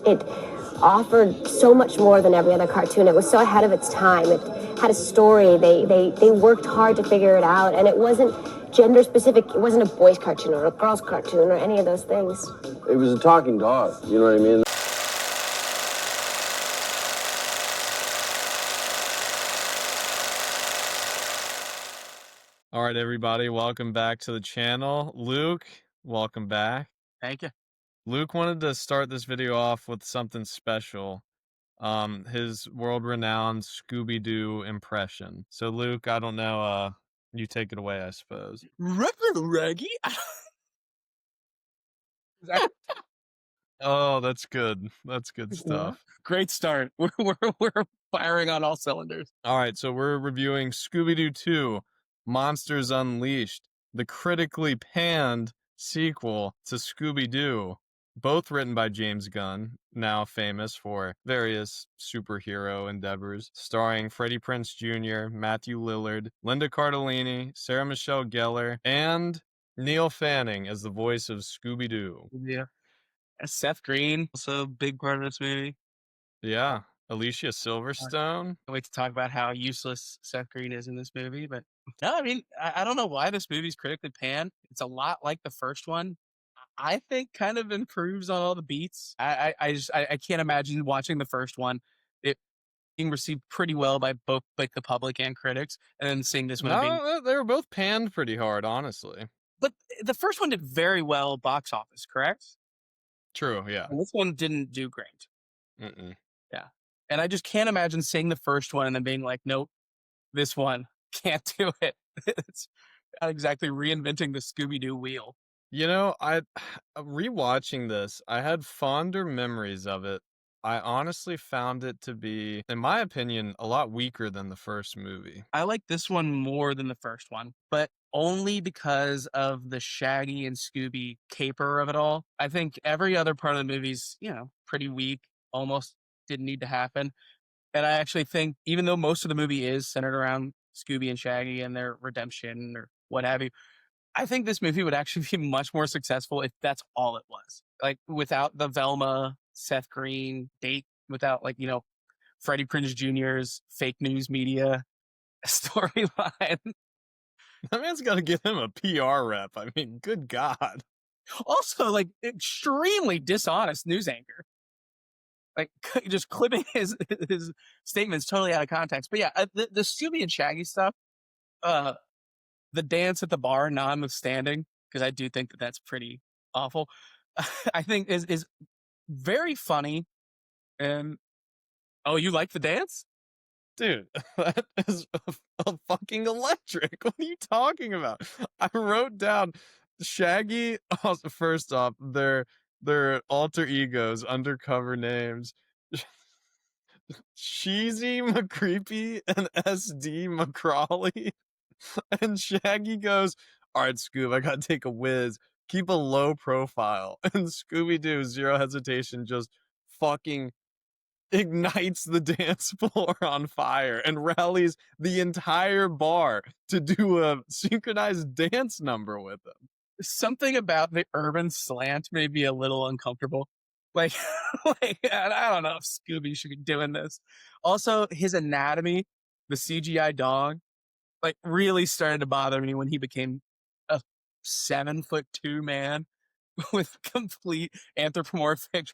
it offered so much more than every other cartoon. It was so ahead of its time. It had a story. They worked hard to figure it out, and it wasn't gender specific. It wasn't a boys cartoon or a girls cartoon or any of those things. It was a talking dog, you know what I mean? All right, everybody, welcome back to the channel. Luke, welcome back. Thank you. Luke wanted to start this video off with something special. His world-renowned Scooby-Doo impression. So, Luke, I don't know, you take it away, I suppose. Raggy. Oh, that's good. That's good stuff. Great start. We're firing on all cylinders. All right, so we're reviewing Scooby-Doo 2, Monsters Unleashed, the critically panned sequel to Scooby-Doo, both written by James Gunn, now famous for various superhero endeavors, starring Freddie Prinze Jr., Matthew Lillard, Linda Cardellini, Sarah Michelle Gellar, and Neil Fanning as the voice of Scooby-Doo. Yeah. Seth Green, also a big part of this movie. Yeah, Alicia Silverstone. Can't wait to talk about how useless Seth Green is in this movie. But no, I mean, I don't know why this movie's critically panned. It's a lot like the first one. I think kind of improves on all the beats. I can't imagine watching the first one. It being received pretty well by both like the public and critics, and then seeing this one being. No, they were both panned pretty hard, honestly. But the first one did very well box office, correct? True, yeah. And this one didn't do great. Mm-mm. Yeah. And I just can't imagine seeing the first one and then being like, nope, this one can't do it. It's not exactly reinventing the Scooby-Doo wheel. You know, rewatching this, I had fonder memories of it. I honestly found it to be, in my opinion, a lot weaker than the first movie. I like this one more than the first one, but only because of the Shaggy and Scooby caper of it all. I think every other part of the movie's, pretty weak, almost didn't need to happen. And I actually think, even though most of the movie is centered around Scooby and Shaggy and their redemption or what have you, I think this movie would actually be much more successful if that's all it was. Like, without the Velma, Seth Green date, without, Freddie Prinze Jr.'s fake news media storyline. That man's got to give him a PR rep. I mean, good God. Also, extremely dishonest news anchor. Just clipping his statements totally out of context. But yeah, the Scooby and Shaggy stuff, the dance at the bar notwithstanding, because I do think that that's pretty awful, I think is very funny. And, oh, you like the dance? Dude, that is a fucking electric. What are you talking about? I wrote down Shaggy, first off, their alter egos, undercover names. Cheesy McCreepy and SD McCrawley. And Shaggy goes, all right, Scoob, I gotta take a whiz. Keep a low profile. And Scooby-Doo, zero hesitation, just fucking ignites the dance floor on fire and rallies the entire bar to do a synchronized dance number with them. Something about the urban slant made me a little uncomfortable. I don't know if Scooby should be doing this. Also, his anatomy, the CGI dog, really started to bother me when he became a 7'2" man with complete anthropomorphic.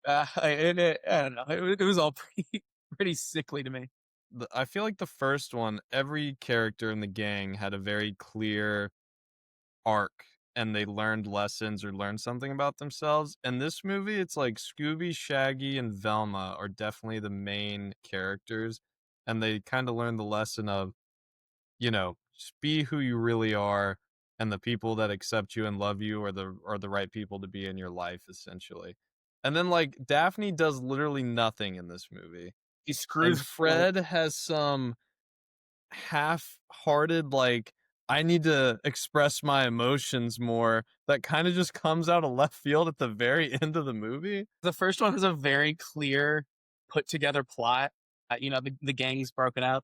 I don't know. It was all pretty sickly to me. I feel like the first one, every character in the gang had a very clear arc, and they learned lessons or learned something about themselves. In this movie, it's like Scooby, Shaggy, and Velma are definitely the main characters, and they kind of learn the lesson of, just be who you really are, and the people that accept you and love you are the right people to be in your life, essentially. And then, Daphne does literally nothing in this movie. He screws. And Fred has some half-hearted, I need to express my emotions more, that kind of just comes out of left field at the very end of the movie. The first one has a very clear, put-together plot. The gang's broken up.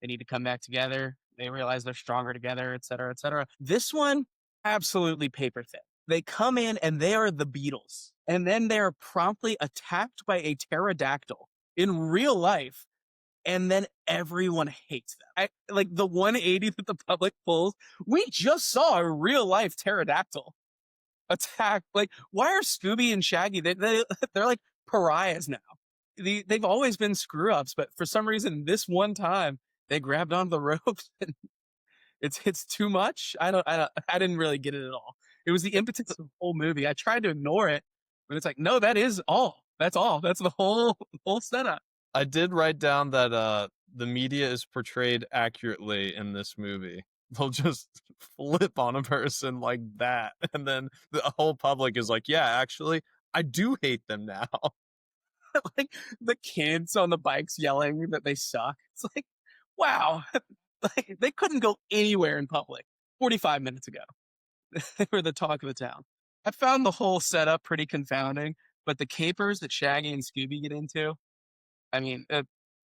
They need to come back together. They realize they're stronger together, et cetera, et cetera. This one, absolutely paper thin. They come in and they are the Beatles. and then they're promptly attacked by a pterodactyl in real life, and then everyone hates them. Like the 180 that the public pulls. We just saw a real life pterodactyl attack. Like, why are Scooby and Shaggy? They're like pariahs now. They've always been screw ups, but for some reason, this one time they grabbed onto the ropes and it's too much. I didn't really get it at all. It was the impetus of the whole movie. I tried to ignore it, but it's like, no, that is all. That's all. That's the whole setup. I did write down that the media is portrayed accurately in this movie. They'll just flip on a person like that, and then the whole public is like, "Yeah, actually, I do hate them now." Like the kids on the bikes yelling that they suck. It's like, wow, like, they couldn't go anywhere in public 45 minutes ago. They were the talk of the town. I found the whole setup pretty confounding, but the capers that Shaggy and Scooby get into, I mean,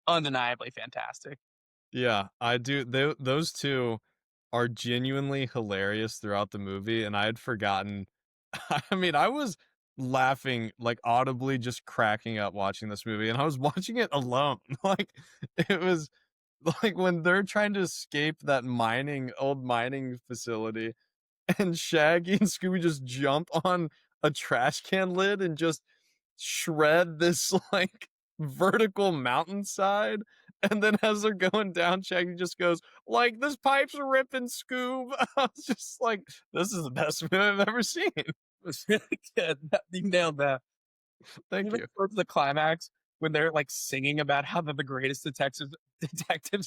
undeniably fantastic. Yeah, I do. Those two are genuinely hilarious throughout the movie, and I had forgotten. I mean, I was laughing like audibly, just cracking up watching this movie, and I was watching it alone. Like it was like when they're trying to escape that old mining facility, and Shaggy and Scooby just jump on a trash can lid and just shred this like vertical mountainside. And then as they're going down, Shaggy just goes, like, this pipe's ripping, Scoob. I was just like, this is the best movie I've ever seen. It was really good. You nailed that. Thank Even you. towards the climax, when they're like singing about how they're the greatest detectives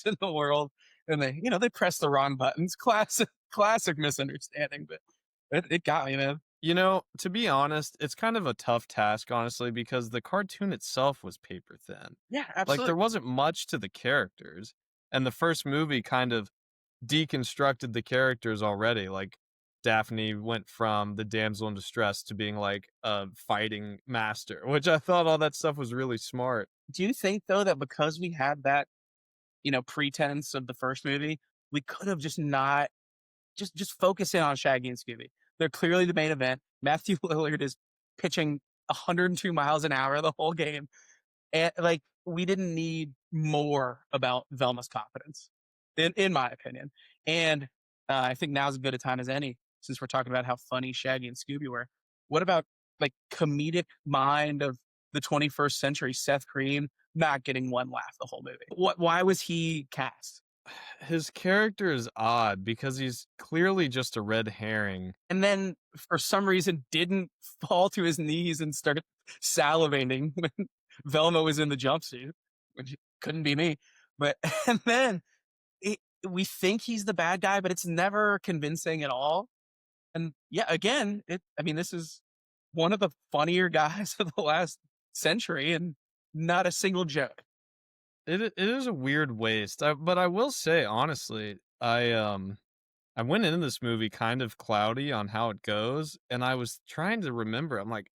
in the world, and they press the wrong buttons. Classic misunderstanding, but it got me, man. You know, to be honest, it's kind of a tough task, honestly, because the cartoon itself was paper thin. Yeah, Like, absolutely. there wasn't much to the characters. And the first movie kind of deconstructed the characters already. Like, Daphne went from the damsel in distress to being like a fighting master, which I thought all that stuff was really smart. Do you think though that because we had that, pretense of the first movie, we could have just not just focus in on Shaggy and Scooby? They're clearly the main event. Matthew Lillard is pitching 102 miles an hour the whole game. And like we didn't need more about Velma's confidence, in my opinion. And I think now's as good a time as any, since we're talking about how funny Shaggy and Scooby were. What about like comedic mind of the 21st century, Seth Green not getting one laugh the whole movie? Why was he cast? His character is odd because he's clearly just a red herring. And then for some reason didn't fall to his knees and start salivating when Velma was in the jumpsuit, which couldn't be me. But and then we think he's the bad guy, but it's never convincing at all. And yeah, again, this is one of the funnier guys of the last century, and not a single joke. It is a weird waste. But I will say honestly, I went into this movie kind of cloudy on how it goes, and I was trying to remember. I'm like,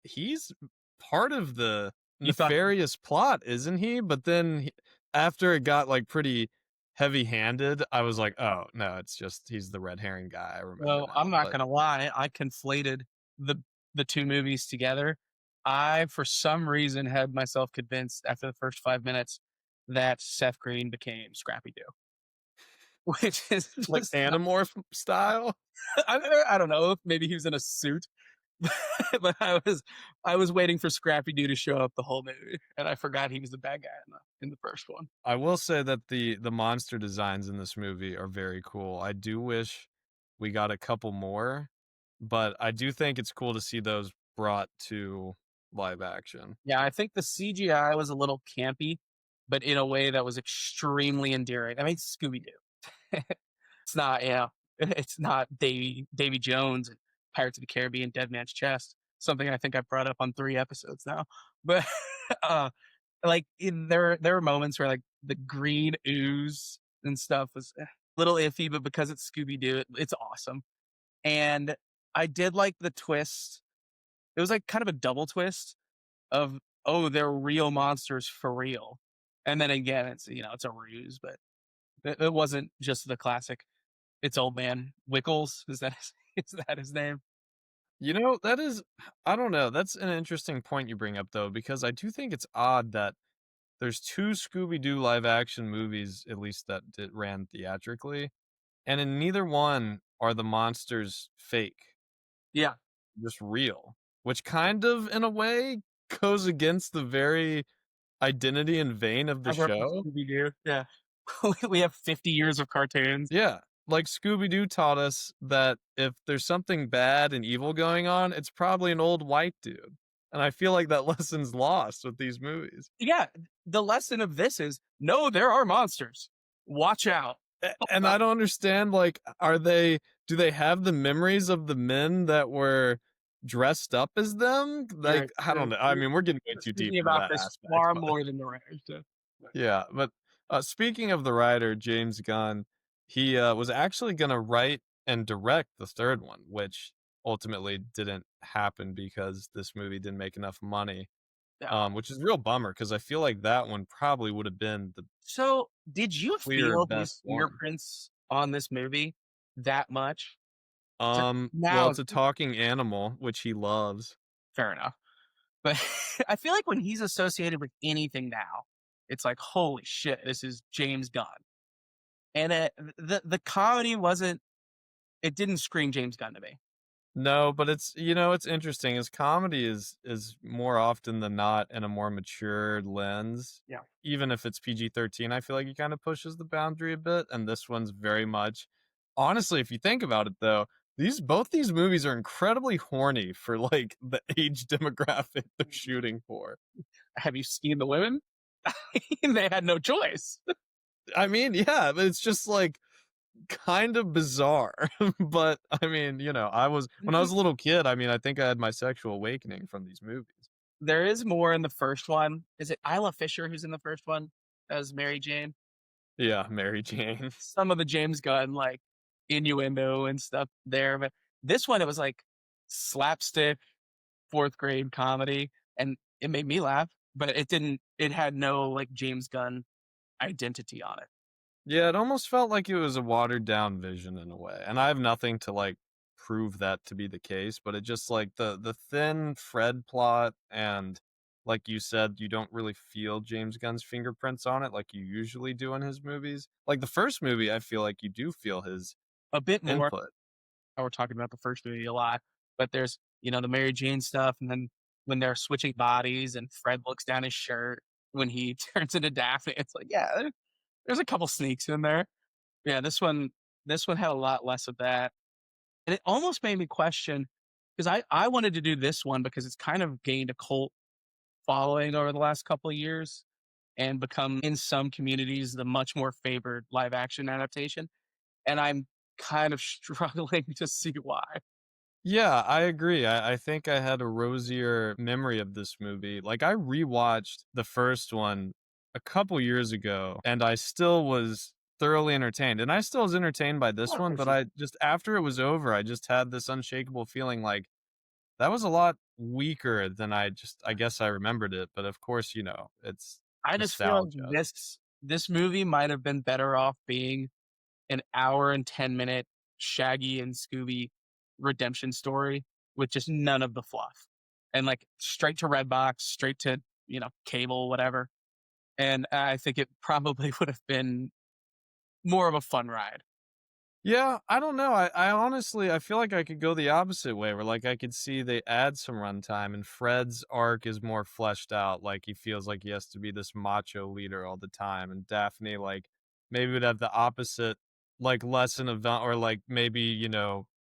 he's part of the nefarious plot, isn't he? But then after it got like pretty heavy-handed, I was like, oh no, it's just he's the red herring guy. I remember. Well, now, I'm not but- gonna lie, I conflated the two movies together. I, for some reason, had myself convinced after the first 5 minutes that Seth Green became Scrappy Doo, which is like just Animorph style. I don't know if maybe he was in a suit, but I was waiting for Scrappy Doo to show up the whole movie, and I forgot he was the bad guy in the first one. I will say that the monster designs in this movie are very cool. I do wish we got a couple more, but I do think it's cool to see those brought to live action. Yeah, I think the CGI was a little campy, but in a way that was extremely endearing. I mean, Scooby Doo. It's not, it's not Davy Jones and Pirates of the Caribbean, Dead Man's Chest. Something I think I've brought up on 3 episodes now. But like there are moments where like the green ooze and stuff was a little iffy, but because it's Scooby Doo, it's awesome. And I did like the twist. It was like kind of a double twist of, oh, they're real monsters for real. And then again, it's a ruse, but it wasn't just the classic. It's old man Wickles. Is that his name? That is I don't know, that's an interesting point you bring up, though, because I do think it's odd that there's 2 Scooby-Doo live action movies, at least that ran theatrically, and in neither one are the monsters fake, Yeah, just real, which kind of, in a way, goes against the very identity and vein of the I work with show. Scooby Doo. Yeah, we have 50 years of cartoons. Yeah, like Scooby-Doo taught us that if there's something bad and evil going on, it's probably an old white dude, and I feel like that lesson's lost with these movies. Yeah, the lesson of this is no, there are monsters. Watch out. And I don't understand, like, do they have the memories of the men that were dressed up as them? Like, I don't know. I mean, we're getting way too deep Thinking into about that this aspect, far but more than the writers do. yeah. But speaking of the writer, James Gunn, he was actually going to write and direct the third one, which ultimately didn't happen because this movie didn't make enough money, Yeah. which is a real bummer because I feel like that one probably would have been the So, did you clear feel his best one. fingerprints on this movie that much? So Well, now, it's a talking animal, which he loves. fair enough. But I feel like when he's associated with anything now, it's like, holy shit, this is James Gunn. And the comedy wasn't, it didn't scream James Gunn to me. No, but it's interesting. His comedy is more often than not in a more mature lens. Yeah. Even if it's PG-13, I feel like he kind of pushes the boundary a bit, and this one's very much honestly, if you think about it though, both these movies are incredibly horny for like the age demographic they're shooting for. Have you seen the women? They had no choice. I mean, yeah, but it's just like kind of bizarre. But I mean, when I was a little kid, I mean, I think I had my sexual awakening from these movies. There is more in the first one. Is it Isla Fisher who's in the first one as Mary Jane? Yeah, Mary Jane. Some of the James Gunn like innuendo and stuff there, but this one it was like slapstick fourth grade comedy, and it made me laugh, but it didn't. It had no like James Gunn identity on it. Yeah, it almost felt like it was a watered down vision in a way. And I have nothing to like prove that to be the case, but it just like the thin Fred plot and like you said, you don't really feel James Gunn's fingerprints on it like you usually do in his movies. Like the first movie, I feel like you do feel his A bit more. input. We're talking about the first movie a lot, but there's the Mary Jane stuff, and then when they're switching bodies, and Fred looks down his shirt when he turns into Daphne, it's like there's a couple sneaks in there. Yeah, this one had a lot less of that. And it almost made me question because I wanted to do this one because it's kind of gained a cult following over the last couple of years and become in some communities the much more favored live action adaptation. And I'm kind of struggling to see why. Yeah, I agree. I think I had a rosier memory of this movie. Like, I rewatched the first one a couple years ago, and I still was thoroughly entertained. And I still was entertained by this Oh, one, for but sure. I just, after it was over, I just had this unshakable feeling like that was a lot weaker than I guess I remembered it. But of course, it's I just feel like nostalgia. this movie might have been better off being an hour and 10-minute Shaggy and Scooby redemption story with just none of the fluff. And like straight to Redbox, straight to, cable, whatever. And I think it probably would have been more of a fun ride. Yeah, I don't know. I honestly I feel like I could go the opposite way where like I could see they add some runtime and Fred's arc is more fleshed out. Like he feels like he has to be this macho leader all the time. And Daphne, like maybe would have the opposite like lesson of or like maybe,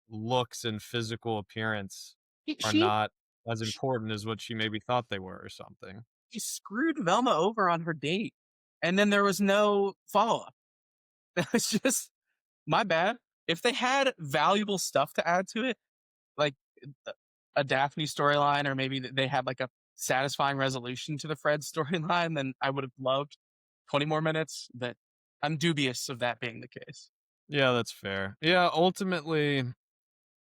looks and physical appearance She, are she, not as important as what she maybe thought they were or something. she screwed Velma over on her date. And then there was no follow up. It was just my bad. If they had valuable stuff to add to it, like a Daphne storyline, or maybe they had like a satisfying resolution to the Fred storyline, then I would have loved 20 more minutes. But I'm dubious of that being the case. Yeah, that's fair. Yeah, ultimately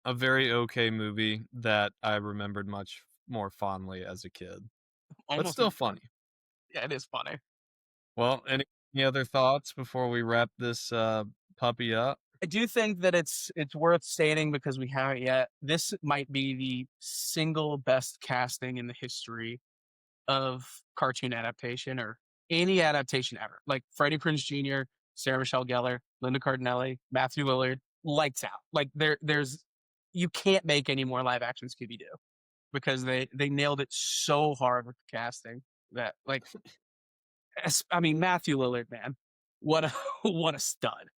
a very okay movie that I remembered much more fondly as a kid, but Almost, still funny. yeah, it is funny. Well, any other thoughts before we wrap this puppy up? I do think that it's worth stating because we haven't yet. This might be the single best casting in the history of cartoon adaptation or any adaptation ever. Like Freddie Prinze Jr., Sarah Michelle Gellar, Linda Cardinelli, Matthew Lillard, lights out. Like there's you can't make any more live action Scooby Doo because they nailed it so hard with the casting that like I mean Matthew Lillard, man, what a what a stud.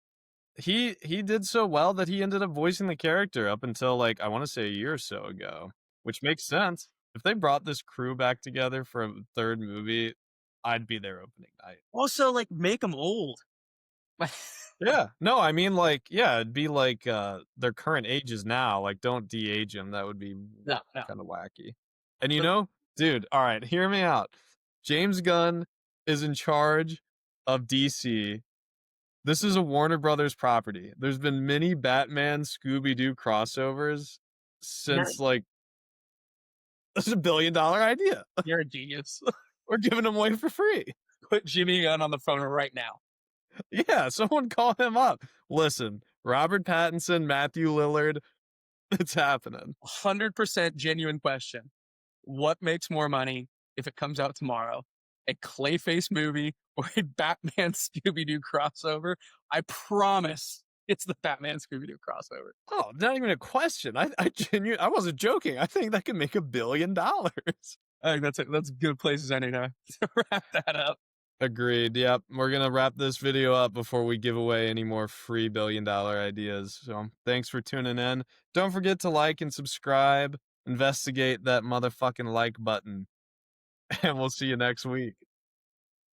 He did so well that he ended up voicing the character up until like I want to say a year or so ago, which makes sense. If they brought this crew back together for a third movie, I'd be there opening night. Also, like make them old. Yeah. No, I mean like yeah, it'd be like their current ages now. Like don't de-age them. That would be No. kind of wacky. And you know, dude, all right, hear me out. James Gunn is in charge of DC. This is a Warner Brothers property. There's been many Batman Scooby-Doo crossovers since like this is $1 billion idea. You're a genius. We're giving them away for free. Put Jimmy Gunn on the phone right now. Yeah, someone call him up. Listen, Robert Pattinson, Matthew Lillard, it's happening. 100% genuine question. What makes more money if it comes out tomorrow? A Clayface movie or a Batman Scooby-Doo crossover? I promise it's the Batman Scooby-Doo crossover. Oh, not even a question. I wasn't joking. I think that could make $1 billion. I think that's a good place as any to wrap that up. Agreed. Yep. We're going to wrap this video up before we give away any more free $1 billion ideas. So thanks for tuning in. Don't forget to like and subscribe. Investigate that motherfucking like button. And we'll see you next week.